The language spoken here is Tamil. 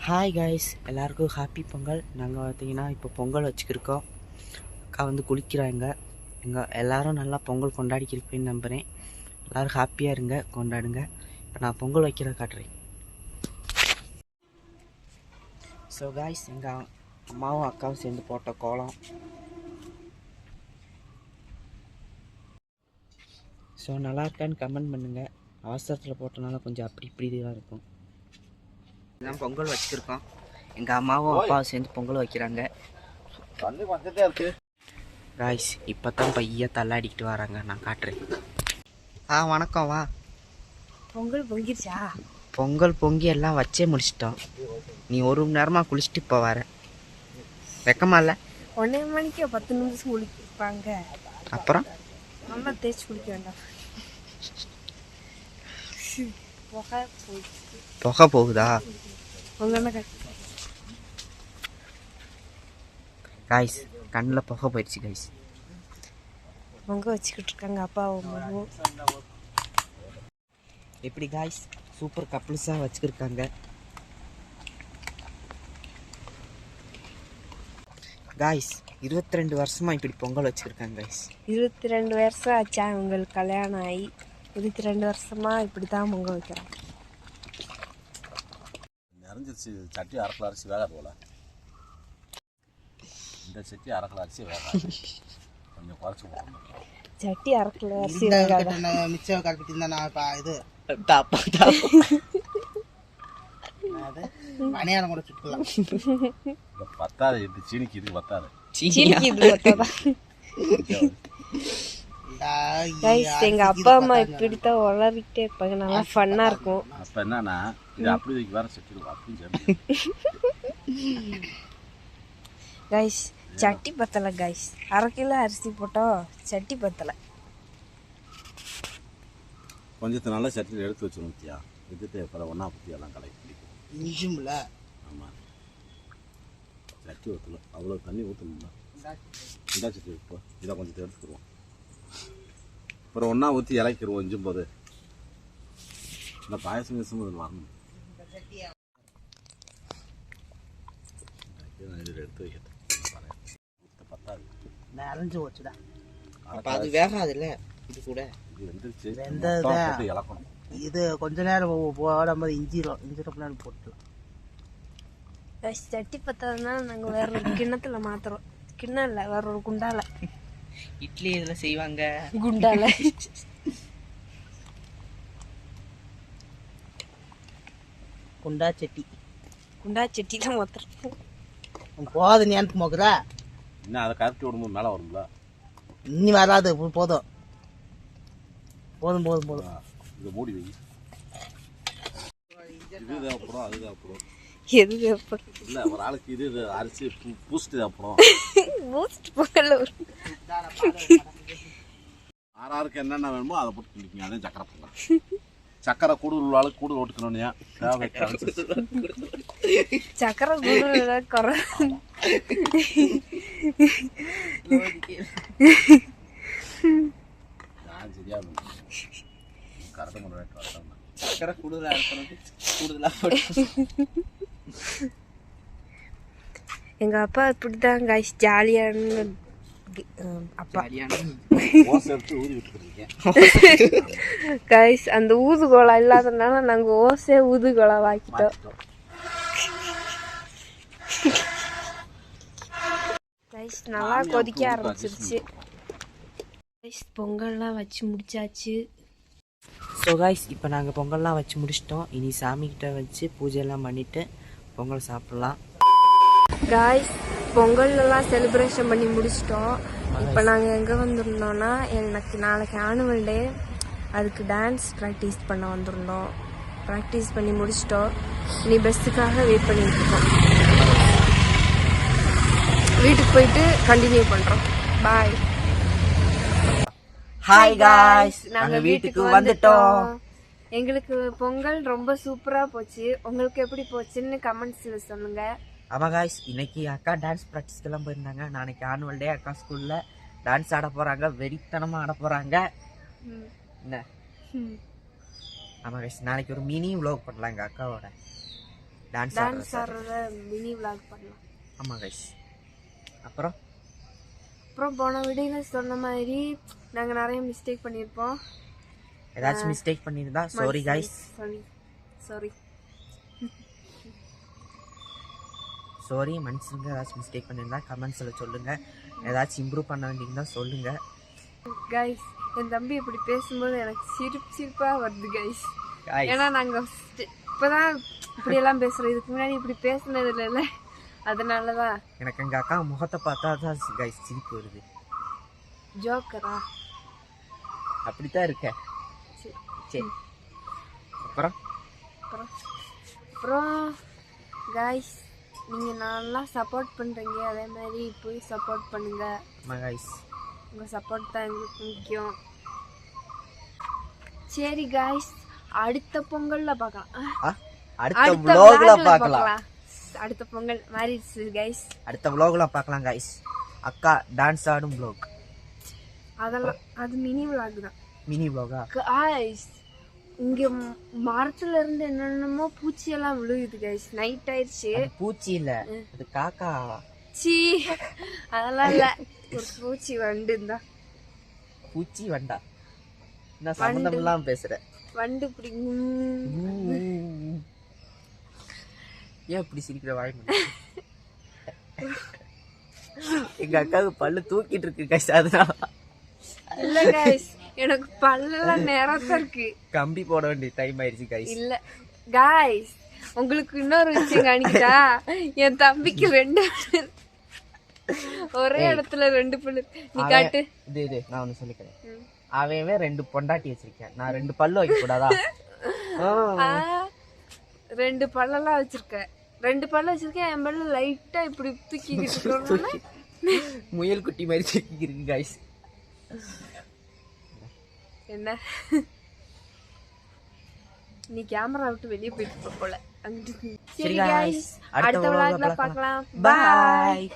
ஹாய் காய்ஸ், எல்லாருக்கும் ஹாப்பி பொங்கல். நாங்கள் பார்த்தீங்கன்னா இப்போ பொங்கல் வச்சுக்கிருக்கோம். அக்கா வந்து குளிக்கிறாங்க. எல்லோரும் நல்லா பொங்கல் கொண்டாடிக்கிருப்பேன்னு நம்புகிறேன். எல்லோரும் ஹாப்பியாக இருங்க, கொண்டாடுங்க. இப்போ நான் பொங்கல் வைக்கிறத காட்டுறேன். ஸோ காய்ஸ், எங்கள் அம்மாவும் அக்காவும் சேர்ந்து போட்ட கோலம். ஸோ நல்லா இருக்கான்னு கமெண்ட் பண்ணுங்கள். அவசரத்தில் போட்டனால கொஞ்சம் அப்படி இப்படி தான் இருக்கும். இதுதான் பொங்கல் வச்சுருக்கோம். எங்கள் அம்மாவும் அப்பாவும் சேர்ந்து பொங்கல் வைக்கிறாங்க. காய்ஸ், இப்போ தான் பைய தள்ளாடிக்கிட்டு வராங்க, நான் காட்டுறேன். வணக்கம். வா. பொங்கல் பொங்கிருச்சா? பொங்கல் பொங்கி எல்லாம் வச்சே முடிச்சிட்டோம். நீ ஒரு மணி நேரமாக குளிச்சுட்டு இப்போ வர வெக்கமா இல்லை? 1:30 மணிக்கு 10 நிமிஷம் குளிப்பாங்க. அப்புறம் நல்லா தேய்ச்சி குளிக்க வேண்டாம். புகை போகுதா? காய்ஸ், கண்ணில் புகை போயிடுச்சு காய்ஸ். பொங்க வச்சுக்கிட்டு இருக்காங்க அப்பா அம்மாவும். எப்படி காய்ஸ், சூப்பர் கப்புள்ஸாக வச்சுக்கிருக்காங்க. காய்ஸ், 22 வருஷமாக இப்படி பொங்கல் வச்சுருக்காங்க காய்ஸ். 22 வருஷம் ஆச்சா உங்களுக்கு கல்யாணம் ஆகி? 22 வருஷமா இப்படி தான் பொங்கல் வைக்கிறோம். நிறைஞ்சிருச்சு. சட்டி அரைக்கல அரிசி வேகாது போல. இந்த சட்டி அரைக்கல அரிசி வேகாது, கொஞ்சம் குறைச்சி போடணும். சட்டி அரைக்கல அரிசி வேகாது. மிச்சம் கட்டிட்டு இருந்தா நான் இப்போ இது மணியாரம் கூட சுட்டலாம். பத்தாது, இது சீனிக்கு இதுக்கு பத்தாது. எங்க அப்பா அம்மா இப்படித்தான் வளர்ந்துட்டே இருப்பாங்க, நல்லா ஃபன்னா இருக்கும். அப்ப என்னன்னா இது அப்படி வைக்க வேற செட்டிடுவோம் அப்படின்னு கைஸ், சட்டி பத்தலை கைஸ். 1/2 கிலோ அரிசி போட்டோம், சட்டி பத்தலை. கொஞ்சத்தை நல்லா சட்டியில் எடுத்து வச்சுருவோம். எடுத்துட்டு அப்புறம் ஒன்றா பற்றி எல்லாம் கலக்கி பிடிக்கும். இஞ்சும்ல. ஆமாம், சட்டி ஊற்றல, அவ்வளோ தண்ணி ஊற்றணும்ல. இந்த சட்டி இப்போ இதை கொஞ்சத்தை எடுத்துக்கிடுவோம். அப்புறம் ஒன்றா ஊற்றி இறக்கிடுவோம். இஞ்சும் போது இந்த பாயசம் கீசம் அதில் வரணும். இதில் எடுத்து வைக்கிறது பத்தாது, நிறைஞ்சு வச்சுடா. அப்போ அது வேகாதுல்ல? இது கூட இது வெந்துருச்சு. வெந்தது இழக்கணும். இது கொஞ்ச நேரம் போடாமல் இஞ்சிரம் போட்டு. சட்டி பத்தாதுன்னா நாங்கள் வேற ஒரு கிண்ணத்துல மாத்துறோம். கிண்ணம் இல்லை, வேற ஒரு குண்டால. இட்லி இதில் செய்வாங்க, குண்டால. குண்டா சட்டி. குண்டா சட்டிலாம் மாத்துறோம். போதும், நீ எனக்கு மோக்குற. இன்னும் அதை கருத்து விடும்போது மேலே வரும்ல. இன்னி வராது, போதும் போதும் போதும் போதும். இதை மூடி வை. இது தேவைப்படும், அது தேவைப்படும். எது தேவைப்படும்? இல்லை, ஒரு ஆளுக்கு இது அரிசி பூஸ்ட் தேவைப்படும். பூஸ்ட் போகல. ஆறாருக்கு என்னென்ன வேணுமோ அதை போட்டு கிண்டிக்கிங்க. அதே சக்கரை போடலாம். சக்கரை கூடுதல் உள்ள ஆளுக்கு கூடுதல் ஓட்டுக்கணும்யா. தேவை சக்கரை கூடுதல் குறை. நான் சரியா கரெக்டாக முறை சக்கரை கூடுதலாக இருக்கணும், கூடுதலாக. எங்க அப்பா இப்படிதான் கைஸ், ஜாலியான அப்பா. ஊதி விட்டுருக்கீங்க கைஸ், அந்த ஊதுகோலா இல்லாதனால நாங்க ஓசே ஊதுகோலா வாக்கிட்டோம். கைஸ், நல்லா கொதிக்க ஆரம்பிச்சிருச்சு. கைஸ், பொங்கல்லாம் வச்சு முடிச்சாச்சு. ஸோ காய்ஸ், இப்போ நாங்கள் பொங்கல்லாம் வச்சு முடிச்சிட்டோம். இனி சாமிக்கிட்ட வச்சு பூஜையெல்லாம் பண்ணிவிட்டு பொங்கல் சாப்பிட்லாம். காய்ஸ், பொங்கல்லாம் செலிப்ரேஷன் பண்ணி முடிச்சிட்டோம். இப்போ நாங்கள் எங்கே வந்திருந்தோம்னா, எனக்கு நாளைக்கு ஆனுவல் டே, அதுக்கு டான்ஸ் ப்ராக்டிஸ் பண்ண வந்திருந்தோம். ப்ராக்டிஸ் பண்ணி முடிச்சிட்டோம். இனி பஸ்ஸுக்காக வெயிட் பண்ணிட்டு இருக்கோம். வீட்டுக்கு போயிட்டு கண்டினியூ பண்ணுறோம். பாய். ஹாய் காய்ஸ், நாங்கள் வீட்டுக்கு வந்துட்டோம். எங்களுக்கு பொங்கல் ரொம்ப சூப்பராக போச்சு. உங்களுக்கு எப்படி போச்சுன்னு கமெண்ட்ஸில் சொல்லுங்கள். ஆமாம் காய்ஸ், இன்னைக்கு அக்கா டான்ஸ் ப்ராக்டிஸ்க்கெல்லாம் போயிருந்தாங்க. நாளைக்கு ஆனுவல் டே, அக்கா ஸ்கூலில் டான்ஸ் ஆட போகிறாங்க, வெறித்தனமாக ஆட போகிறாங்க. என்ன? ஆமாம் காய்ஸ், நாளைக்கு ஒரு மினி vlog பண்ணலாம் எங்கள் அக்காவோட. டான்ஸ் டான்ஸ் ஆடுறத மினி விளாக் பண்ணலாம். ஆமாம் கைஸ். அப்புறம் போன வீடியோவில் சொன்ன மாதிரி நாங்கள் நிறைய மிஸ்டேக் பண்ணியிருப்போம். ஏதாச்சும் மிஸ்டேக் பண்ணியிருந்தா சாரி கைஸ். சாரி மனுஷங்க. ஏதாச்சும் மிஸ்டேக் பண்ணியிருந்தா கமெண்ட்ஸில் சொல்லுங்கள். ஏதாச்சும் இம்ப்ரூவ் பண்ண வேண்டியிருந்தா சொல்லுங்கள் கைஸ். என் தம்பி இப்படி பேசும்போது எனக்கு சிரிப்பாக வருது கைஸ். ஏன்னா நாங்கள் இப்போதான் இப்படியெல்லாம் பேசுகிறோம். இதுக்கு முன்னாடி இப்படி பேசுனது இல்லைல்ல, அதனால தான். எனக்கு எங்கள் அக்கா முகத்தை பார்த்தா தான் கைஸ் சிரிப்பு வருது. ஜோக்கரா? அப்படித்தான் இருக்க. சரி அப்புறம் கைஸ், நீங்கள் நல்லா சப்போர்ட் பண்ணுறீங்க, அதே மாதிரி போய் சப்போர்ட் பண்ணுங்க. ஆமாம் கைஸ், உங்கள் சப்போர்ட் தான் எங்களுக்கு முக்கியம். சரி கைஸ், அடுத்த பொங்கலில் பார்க்கலாம். அடுத்த vlogல பார்க்கலாம். அடுத்த பொங்கல் மாறிடுச்சு கைஸ். அடுத்த vlogல பார்க்கலாம் கைஸ். அக்கா டான்ஸ் ஆடும் vlog. அதெல்லாம் அது மினி vlog தான். மினி vlog-ஆ? கைஸ், இங்க மரத்துல இருந்து என்னென்னமோ பூச்சியெல்லாம் விழுகுது கைஸ். நைட் ஆயிடுச்சு. பூச்சி இல்ல, அது காக்கா. சீ, அதெல்லாம் இல்ல, ஒரு பூச்சி வண்டு தான். பூச்சி வண்டா? நான் சம்பந்தம் இல்லாம பேசுறேன். வண்டு இப்படி ஏன் இப்படி சிரிக்கிற வாய்? எங்க அக்காவுக்கு பல்லு தூக்கிட்டு இருக்கு கைஸ், அதனால. இல்ல கைஸ், எனக்கு பல்லெல்லாம் நேரத்தா இருக்கு. கம்பி போட வேண்டிய டைம் ஆயிடுச்சு கைஸ். இல்ல கைஸ், உங்களுக்கு இன்னொரு விஷயம் காணிக்கிட்டா, என் தம்பிக்கு 2 ஒரே இடத்துல 2 பல்லு. நீ காட்டு. இது நான் ஒண்ணு சொல்லிக்கிறேன். அவன் 2 பொண்டாட்டி வச்சிருக்கேன், நான் 2 பல்லு வைக்க கூடாதா? 2 பல்லெல்லாம் வச்சிருக்கேன். 2 பல்லு வச்சிருக்கேன். என் பல்லு லைட்டா இப்படி தூக்கிக்கிட்டு முயல் குட்டி மாதிரி தூக்கி இருக்கு கைஸ். என்ன நீ கேமரா விட்டு வெளியே போயிட்டு போல. சரி கைஸ், அடுத்த vlogல பார்க்கலாம். பாய்.